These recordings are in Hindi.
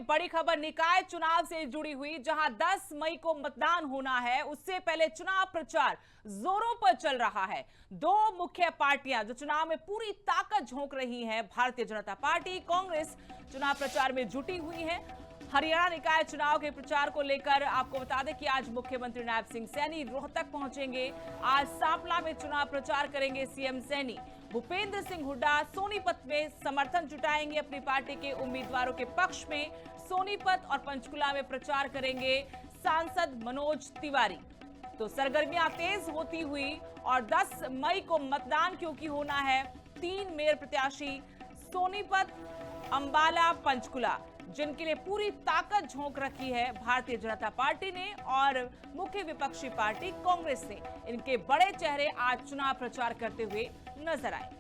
बड़ी खबर निकाय चुनाव से जुड़ी हुई, जहां 10 मई को मतदान होना है, उससे पहले चुनाव प्रचार जोरों पर चल रहा है। दो मुख्य पार्टियां जो चुनाव में पूरी ताकत झोंक रही हैं, भारतीय जनता पार्टी, कांग्रेस, चुनाव प्रचार में जुटी हुई है। हरियाणा निकाय चुनाव के प्रचार को लेकर आपको बता दें कि आज मुख्यमंत्री नायब सिंह सैनी रोहतक पहुंचेंगे। आज सांपला में चुनाव प्रचार करेंगे सीएम सैनी। भूपेंद्र सिंह हुड्डा सोनीपत में समर्थन जुटाएंगे अपनी पार्टी के उम्मीदवारों के पक्ष में। सोनीपत और पंचकुला में प्रचार करेंगे सांसद मनोज तिवारी। तो सरगर्मियां तेज होती हुई और 10 मई को मतदान क्योंकि होना है, 3 मेयर प्रत्याशी सोनीपत, अंबाला, पंचकुला, जिनके लिए पूरी ताकत झोंक रखी है भारतीय जनता पार्टी ने और मुख्य विपक्षी पार्टी कांग्रेस ने। इनके बड़े चेहरे आज चुनाव प्रचार करते हुए नजर आए।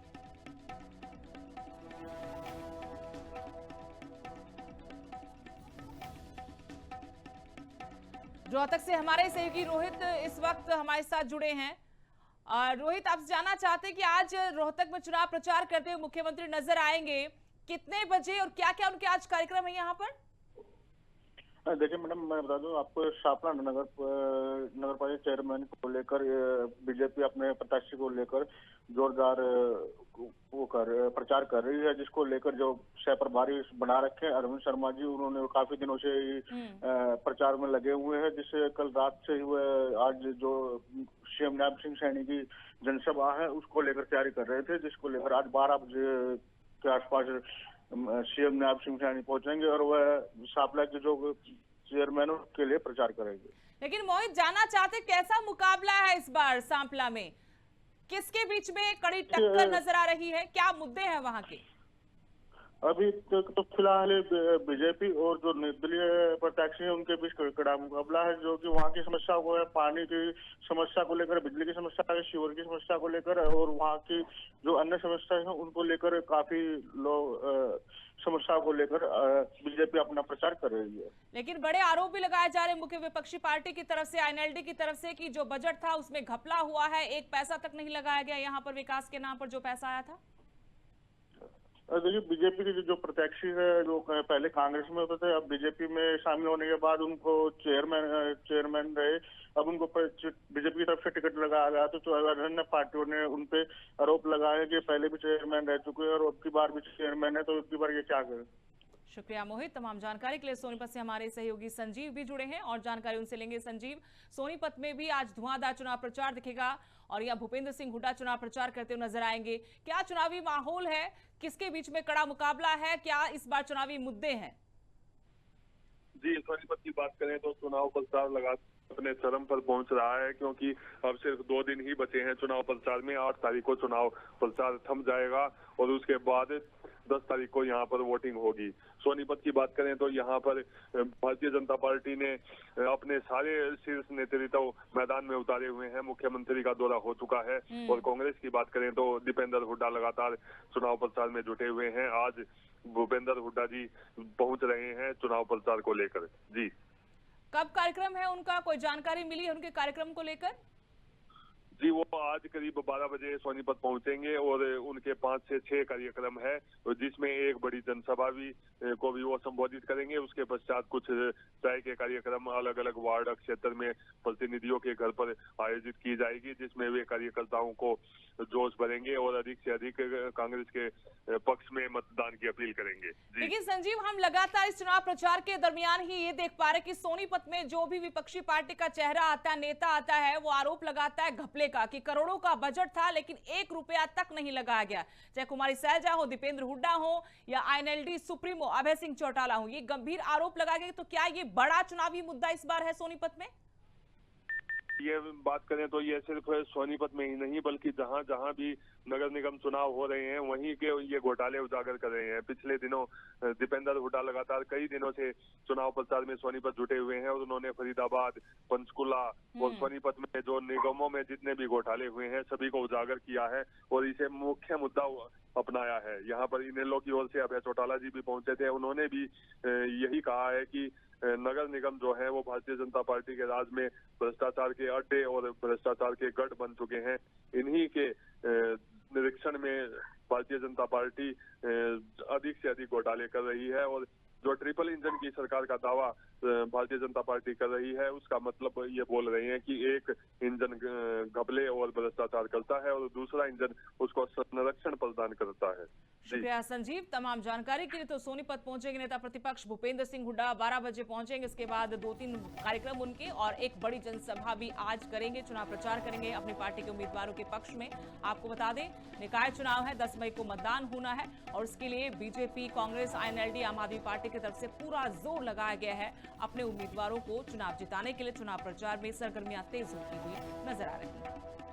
रोहतक से हमारे सहयोगी रोहित इस वक्त हमारे साथ जुड़े हैं। रोहित, आपसे जानना चाहते हैं कि आज रोहतक में चुनाव प्रचार करते हुए मुख्यमंत्री नजर आएंगे, कितने बजे और क्या क्या उनके आज कार्यक्रम है यहाँ पर? देखिए मैडम, मैं बता दूं आपको, शापला नगर पालिका चेयरमैन को लेकर बीजेपी अपने प्रत्याशी को लेकर जोरदार प्रचार कर रही है, जिसको लेकर जो सह प्रभारी बना रखे हैं अरविंद शर्मा जी, उन्होंने काफी दिनों से ही प्रचार में लगे हुए हैं। जिससे कल रात से ही आज जो सीएम नायब सिंह सैनी की जनसभा है उसको लेकर तैयारी कर रहे थे, जिसको लेकर आज 12 बजे के आसपास सीएम नायब सिंह सैनी पहुंचेंगे और वह शापला के जो चेयरमैनों के लिए प्रचार करेंगे। लेकिन मोहित, जानना चाहते कैसा मुकाबला है इस बार सांपला में, किसके बीच में कड़ी टक्कर नजर आ रही है, क्या मुद्दे हैं वहां के? अभी तक तो फिलहाल बीजेपी और जो निर्दलीय प्रत्याशी है उनके बीच कड़ा मुकाबला है, जो कि वहाँ की समस्या को है, पानी की समस्या को लेकर, बिजली की समस्या है, सीवर की समस्या को लेकर और वहाँ की जो अन्य समस्या है उनको लेकर काफी लोग समस्या को लेकर बीजेपी अपना प्रचार कर रही है। लेकिन बड़े आरोप भी लगाए जा रहे हैं मुख्य विपक्षी पार्टी की तरफ से, आईएनएलडी की तरफ से, कि जो बजट था उसमें घपला हुआ है, 1 पैसा तक नहीं लगाया गया यहाँ पर विकास के नाम पर जो पैसा आया था। देखिए, बीजेपी के जो प्रत्याशी है जो पहले कांग्रेस में होते थे, अब बीजेपी में शामिल होने के बाद उनको चेयरमैन रहे, अब उनको बीजेपी की तरफ से टिकट लगाया गया। तो अन्य पार्टियों ने उनपे आरोप लगाए कि पहले भी चेयरमैन रह चुके हैं और अब की बार भी चेयरमैन है, तो अब की बार ये क्या करें। शुक्रिया मोहित, तमाम जानकारी के लिए। सोनीपत से हमारे सहयोगी संजीव भी जुड़े हैं और जानकारी उनसे लेंगे। संजीव, सोनीपत में भी आज धुआंधार चुनाव प्रचार दिखेगा और यहाँ भूपेंद्र सिंह हुड्डा चुनाव प्रचार करते हुए नजर आएंगे। क्या चुनावी माहौल है, किसके बीच में कड़ा मुकाबला है, क्या इस बार चुनावी मुद्दे हैं? जी, सोनीपत की बात करें तो चुनाव प्रचार लगातार अपने चरम पर पहुंच रहा है, क्योंकि अब सिर्फ 2 दिन ही बचे हैं चुनाव प्रचार में। 8 तारीख को चुनाव प्रचार थम जाएगा और उसके बाद 10 तारीख को यहाँ पर वोटिंग होगी। सोनीपत की बात करें तो यहाँ पर भारतीय जनता पार्टी ने अपने सारे शीर्ष नेतृत्व मैदान में उतारे हुए हैं, मुख्यमंत्री का दौरा हो चुका है। और कांग्रेस की बात करें तो दीपेंद्र हुड्डा लगातार चुनाव प्रचार में जुटे हुए हैं। आज भूपेंद्र हुड्डा जी पहुंच रहे हैं चुनाव प्रचार को लेकर। जी, कब कार्यक्रम है उनका, कोई जानकारी मिली है उनके कार्यक्रम को लेकर? जी, वो आज करीब 12 बजे सोनीपत पहुंचेंगे और उनके 5 से 6 कार्यक्रम है, जिसमें एक बड़ी जनसभा को भी वो संबोधित करेंगे। उसके पश्चात कुछ चाय के कार्यक्रम अलग अलग वार्ड क्षेत्र में प्रतिनिधियों के घर पर आयोजित की जाएगी, जिसमें वे कार्यकर्ताओं को जोश भरेंगे और अधिक से अधिक कांग्रेस के पक्ष में मतदान की अपील करेंगे। लेकिन संजीव, हम लगातार इस चुनाव प्रचार के दरमियान ही ये देख पा रहे कि सोनीपत में जो भी विपक्षी पार्टी का चेहरा आता है, नेता आता है, वो आरोप लगाता है घपले का, कि करोड़ों का बजट था लेकिन 1 रुपया तक नहीं लगाया गया। चाहे कुमारी सैलजा हो, दीपेंद्र हुड्डा हो या आईएनएलडी सुप्रीमो अभय सिंह चौटाला हो, ये गंभीर आरोप लगाए गए। तो क्या ये बड़ा चुनावी मुद्दा इस बार है सोनीपत में? ये बात करें तो ये सिर्फ सोनीपत में ही नहीं, बल्कि जहां जहां भी नगर निगम चुनाव हो रहे हैं वहीं के ये घोटाले उजागर कर रहे हैं। पिछले दिनों दीपेंद्र हुड्डा लगातार कई दिनों से चुनाव प्रचार में सोनीपत जुटे हुए हैं और उन्होंने फरीदाबाद, पंचकुला और सोनीपत में जो निगमों में जितने भी घोटाले हुए हैं सभी को उजागर किया है और इसे मुख्य मुद्दा अपनाया है। यहाँ पर इनेलो की ओर से अभय चौटाला जी भी पहुंचे थे, उन्होंने भी यही कहा है कि नगर निगम जो है वो भारतीय जनता पार्टी के राज में भ्रष्टाचार के अड्डे और भ्रष्टाचार के गढ़ बन चुके हैं। इन्हीं के निरीक्षण में भारतीय जनता पार्टी अधिक से अधिक घोटाले कर रही है और जो ट्रिपल इंजन की सरकार का दावा भारतीय जनता पार्टी कर रही है, उसका मतलब ये बोल रहे हैं कि एक इंजन घपले और भ्रष्टाचार करता है और दूसरा इंजन उसको संरक्षण प्रदान करता है। शुक्रिया संजीव, तमाम जानकारी के लिए। तो सोनीपत पहुंचेंगे नेता प्रतिपक्ष भूपेंद्र सिंह हुड्डा, 12 बजे पहुंचेंगे। इसके बाद 2-3 कार्यक्रम उनके और एक बड़ी जनसभा भी आज करेंगे, चुनाव प्रचार करेंगे अपनी पार्टी के उम्मीदवारों के पक्ष में। आपको बता दें, निकाय चुनाव है, 10 मई को मतदान होना है और इसके लिए बीजेपी, कांग्रेस, INLD, आम आदमी पार्टी की तरफ से पूरा जोर लगाया गया है अपने उम्मीदवारों को चुनाव जिताने के लिए। चुनाव प्रचार में सरगर्मियां तेज होती हुई नजर आ रही हैं।